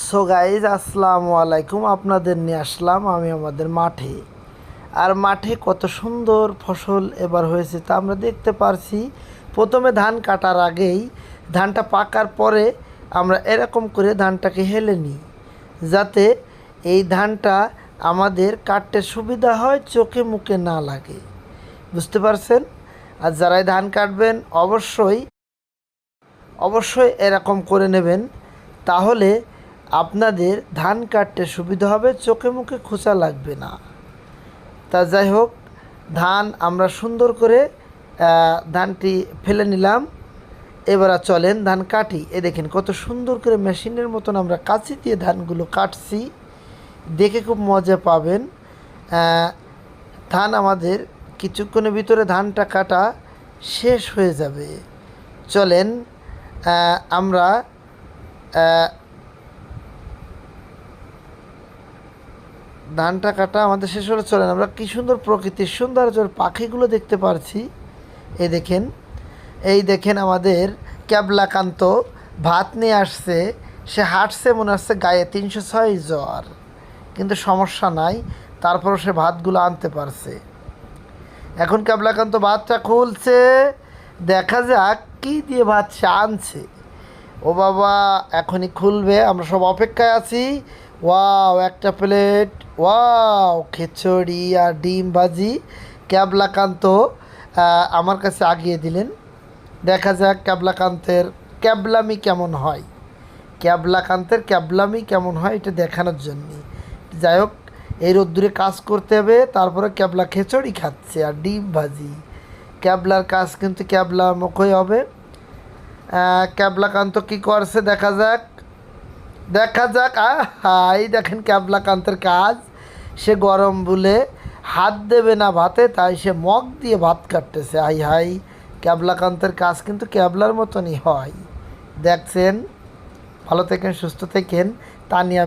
So guys আসসালামু আলাইকুম, আপনাদের নিয়ে আসলাম আমি আমাদের মাঠে। আর মাঠে কত সুন্দর ফসল এবার হয়েছে তা আমরা দেখতে পারছি। প্রথমে ধান কাটার আগেই ধানটা পাকার পরে আমরা এরকম করে ধানটাকে হেলে নিই, যাতে এই ধানটা আমাদের কাটতে সুবিধা হয়, চোখে মুখে না লাগে। বুঝতে পারছেন? আর যারাই ধান কাটবেন অবশ্যই অবশ্যই এরকম করে নেবেন, তাহলে আপনাদের ধান কাটতে সুবিধা হবে, চোখে মুখে খোঁচা লাগবে না। তা যাই হোক, ধান আমরা সুন্দর করে ধানটি ফেলে নিলাম। এবার চলেন ধান কাটি। এ দেখেন কত সুন্দর করে মেশিনের মতন আমরা কাঁচি দিয়ে ধানগুলো কাটছি, দেখে খুব মজা পাবেন। ধান আমাদের কিছুক্ষণের ভিতরে ধানটা কাটা শেষ হয়ে যাবে। চলেন আমরা ধানটা কাটা আমাদের শেষ হলে চলেন আমরা কী সুন্দর প্রকৃতির সৌন্দর্যের পাখিগুলো দেখতে পারছি। এই দেখেন আমাদের ক্যাবলাকান্ত ভাত নিয়ে আসছে। সে হাঁটছে, মনে হচ্ছে গায়ে 306 জ্বর, কিন্তু সমস্যা নাই, তারপরও সে ভাতগুলো আনতে পারছে। এখন ক্যাবলাকান্ত ভাতটা খুলছে, দেখা যাক কী দিয়ে ভাত সে আনছে। ও বাবা, এখনই খুলবে, আমরা সব অপেক্ষায় আছি। ওয়াও, একটা প্লেট, ওয়াও, খিচুড়ি আর ডিম ভাজি ক্যাবলাকান্ত আমার কাছে আগিয়ে দিলেন। দেখা যাক ক্যাবলাকান্তের ক্যাবলামি কেমন হয়, ক্যাবলামি কেমন হয় এটা দেখানোর জন্যে। যাই হোক, এই রোদ্দুরে কাজ করতে হবে, তারপরে ক্যাবলা খিচুড়ি খাচ্ছে আর ডিম ভাজি। ক্যাবলার কাজ কিন্তু ক্যাবলা মুখই হবে। ক্যাবলাকান্ত কী করছে দেখা যাক। এই দেখেন ক্যাবলাকান্তের কাজ, সে গরম বলে হাত দেবে না ভাতে, তাই সে মগ দিয়ে ভাত কাটতেছে। হাই ক্যাবলাকান্তের কাজ কিন্তু ক্যাবলার মতনই হয়। দেখছেন? ভালো থাকেন, সুস্থ থাকেন, তা নিয়ে